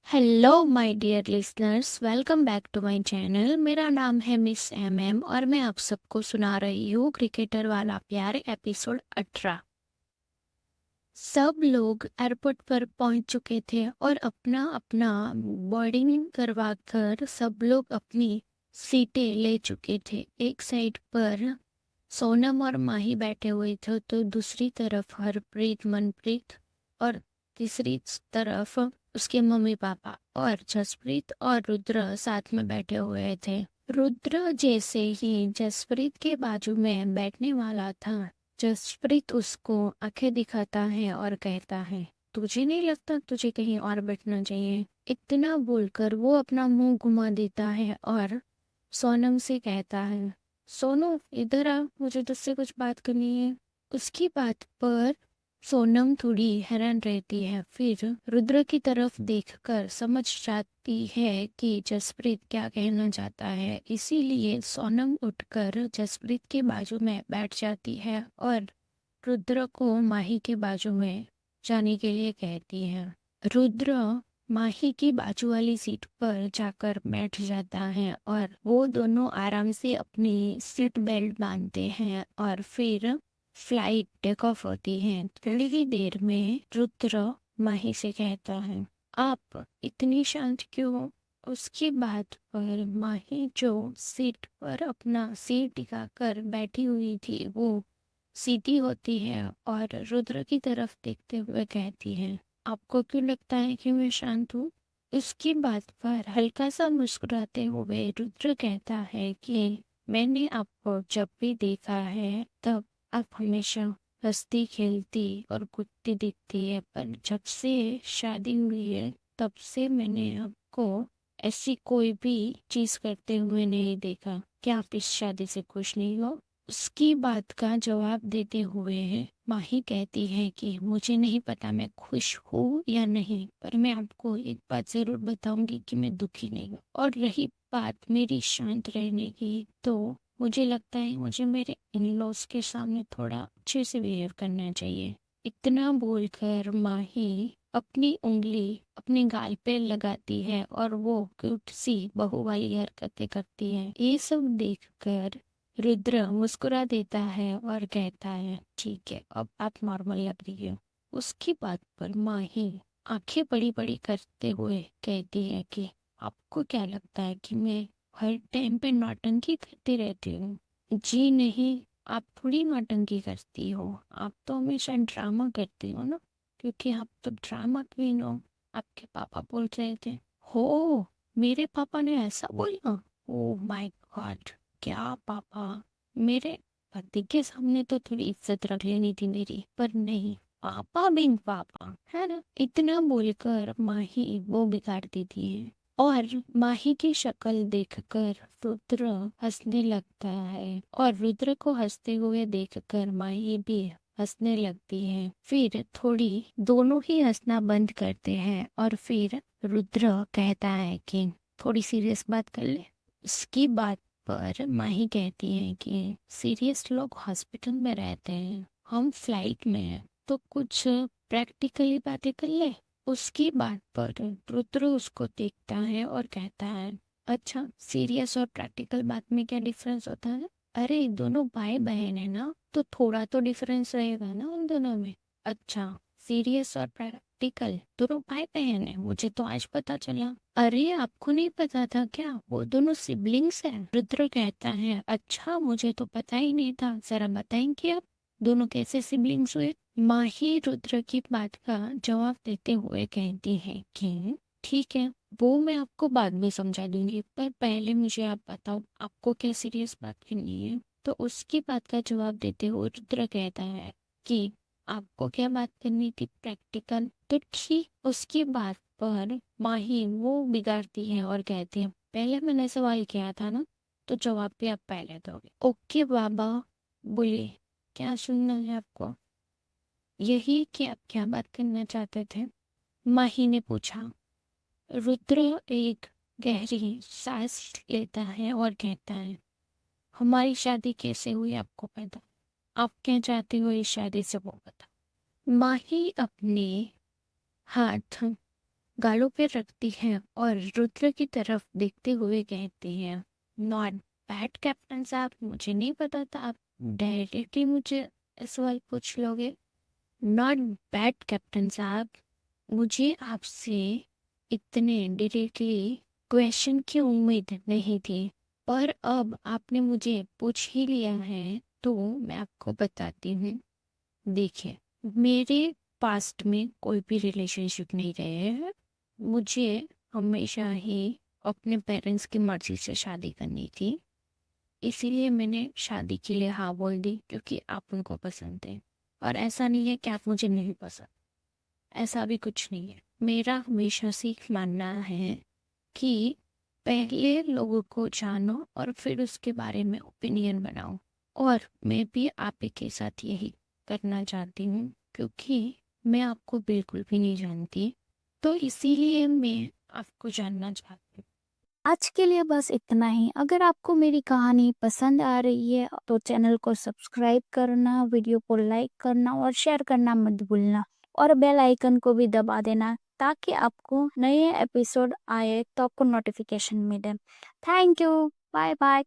Hello my dear listeners, welcome back to my channel. मेरा नाम है मिस एम और मैं आप सबको सुना रही हूँ क्रिकेटर वाला प्यार एपिसोड 18। सब लोग एयरपोर्ट पर पहुंच चुके थे और अपना अपना बोर्डिंग करवा कर सब लोग अपनी सीटें ले चुके थे। एक साइड पर सोनम और माही बैठे हुए थे तो दूसरी तरफ हरप्रीत, मनप्रीत और तीसरी तरफ उसके मम्मी पापा और जसप्रीत और रुद्र साथ में बैठे हुए थे। रुद्र जैसे ही जसप्रीत के बाजू में बैठने वाला था, जसप्रीत उसको आंखें दिखाता है और कहता है, तुझे नहीं लगता तुझे कहीं और बैठना चाहिए? इतना बोलकर वो अपना मुंह घुमा देता है और सोनम से कहता है, सोनू इधर आ, मुझे तुझसे कुछ बात करनी है। उसकी बात पर सोनम थोड़ी हैरान रहती है, फिर रुद्र की तरफ देखकर समझ जाती है कि जसप्रीत क्या कहना चाहता है। इसीलिए सोनम उठकर जसप्रीत के बाजू में बैठ जाती है और रुद्र को माही के बाजू में जाने के लिए कहती है। रुद्र माही की बाजू वाली सीट पर जाकर बैठ जाता है और वो दोनों आराम से अपनी सीट बेल्ट बांधते हैं और फिर फ्लाइट टेक ऑफ होती है। थोड़ी ही देर में रुद्र माही से कहता है, आप इतनी शांत क्यों हो? उसकी बात पर माही जो सीट पर अपना सिर टिकाकर बैठी हुई थी वो सीधी होती है और रुद्र की तरफ देखते हुए कहती है, आपको क्यों लगता है कि मैं शांत हूँ? उसकी बात पर हल्का सा मुस्कुराते हुए रुद्र कहता है कि मैंने आपको जब भी देखा है तब आप हमेशा हंसती खेलती और कूदती दिखती है, पर जब से शादी हुई है तब से मैंने आपको ऐसी कोई भी चीज करते हुए नहीं देखा। क्या आप इस शादी से खुश नहीं हो? उसकी बात का जवाब देते हुए माही कहती है कि मुझे नहीं पता मैं खुश हूँ या नहीं, पर मैं आपको एक बात जरूर बताऊंगी कि मैं दुखी नहीं हूँ। और रही बात मेरी शांत रहने की, तो मुझे लगता है मुझे मेरे इन लॉज के सामने थोड़ा अच्छे से बिहेव करना चाहिए। इतना बोलकर माही अपनी उंगली अपने गाल पे लगाती है और वो क्यूट सी बहू वाली हरकतें करती है। ये सब देखकर रुद्र मुस्कुरा देता है और कहता है, ठीक है अब आप नॉर्मल लग रही हो। उसकी बात पर माही आंखें बड़ी बड़ी करते हुए कहती है कि आपको क्या लगता है कि मैं हर टाइम पे नौटंकी करती रहती हूँ? जी नहीं, आप थोड़ी नौटंकी करती हो, आप तो हमेशा ड्रामा करती हो ना, क्योंकि आप तो ड्रामा क्वीन हो। आपके पापा बोल रहे थे। हो, मेरे पापा ने ऐसा बोला? ओ माय गॉड, क्या पापा? मेरे पति के सामने तो थोड़ी इज्जत रख लेनी थी मेरी, पर नहीं, पापा बिन पापा है ना। इतना बोलकर माही वो बिगाड़ देती है और माही की शक्ल देखकर रुद्र हंसने लगता है और रुद्र को हंसते हुए देखकर माही भी हंसने लगती है। फिर थोड़ी दोनों ही हंसना बंद करते हैं और फिर रुद्र कहता है कि थोड़ी सीरियस बात कर ले। उसकी बात पर माही कहती है कि सीरियस लोग हॉस्पिटल में रहते हैं, हम फ्लाइट में हैं, तो कुछ प्रैक्टिकली बातें कर ले। उसकी बात पर रुद्र उसको देखता है और कहता है, अच्छा सीरियस और प्रैक्टिकल बात में क्या डिफरेंस होता है? अरे दोनों भाई बहन है ना, तो थोड़ा तो डिफरेंस रहेगा ना उन दोनों में। अच्छा, सीरियस और प्रैक्टिकल दोनों भाई बहन है? मुझे तो आज पता चला। अरे आपको नहीं पता था क्या? वो दोनों सिबलिंग्स हैं। रुद्र कहता है, अच्छा मुझे तो पता ही नहीं था, जरा बताएंगे आप दोनों कैसे सिबलिंग्स हुए? माही रुद्र की बात का जवाब देते हुए कहती है कि ठीक है, वो मैं आपको बाद में समझा दूंगी, पर पहले मुझे आप बताओ आपको क्या सीरियस बात करनी है? तो उसकी बात का जवाब देते हुए रुद्र कहता है कि आपको क्या बात करनी थी, प्रैक्टिकल? तो ठीक, उसकी बात पर माही वो बिगाड़ती है और कहती है, पहले मैंने सवाल किया था ना, तो जवाब भी आप पहले दोगे। ओके बाबा, बोलिए, क्या सुनना है आपको? यही कि आप क्या बात करना चाहते थे? माही ने पूछा। रुद्र एक गहरी सांस लेता है और कहता है, हमारी शादी कैसे हुई आपको पता? आप क्या चाहते हो इस शादी से वो बता। माही अपने हाथ गालों पे रखती हैं और रुद्र की तरफ देखते हुए कहती हैं, नॉट बैड कैप्टन साहब, मुझे नहीं पता था आप डायरेक्टली मुझे सवाल पूछ लोगे। नॉट बैड कैप्टन साहब, मुझे आपसे इतने डायरेक्टली क्वेश्चन की उम्मीद नहीं थी, पर अब आपने मुझे पूछ ही लिया है तो मैं आपको बताती हूँ। देखिए, मेरे पास्ट में कोई भी रिलेशनशिप नहीं रहे हैं। मुझे हमेशा ही अपने पेरेंट्स की मर्जी से शादी करनी थी, इसीलिए मैंने शादी के लिए हाँ बोल दी क्योंकि आप उनको पसंद थे। और ऐसा नहीं है कि आप मुझे नहीं पसंद, ऐसा भी कुछ नहीं है। मेरा हमेशा से मानना है कि पहले लोगों को जानो और फिर उसके बारे में ओपिनियन बनाओ। और मैं भी आप ही के साथ यही करना चाहती हूँ क्योंकि मैं आपको बिल्कुल भी नहीं जानती, तो इसीलिए मैं आपको जानना चाहती हूँ। आज के लिए बस इतना ही। अगर आपको मेरी कहानी पसंद आ रही है तो चैनल को सब्सक्राइब करना, वीडियो को लाइक करना और शेयर करना मत भूलना, और बेल आइकन को भी दबा देना ताकि आपको नए एपिसोड आए तो आपको नोटिफिकेशन मिले। Thank you. Bye bye.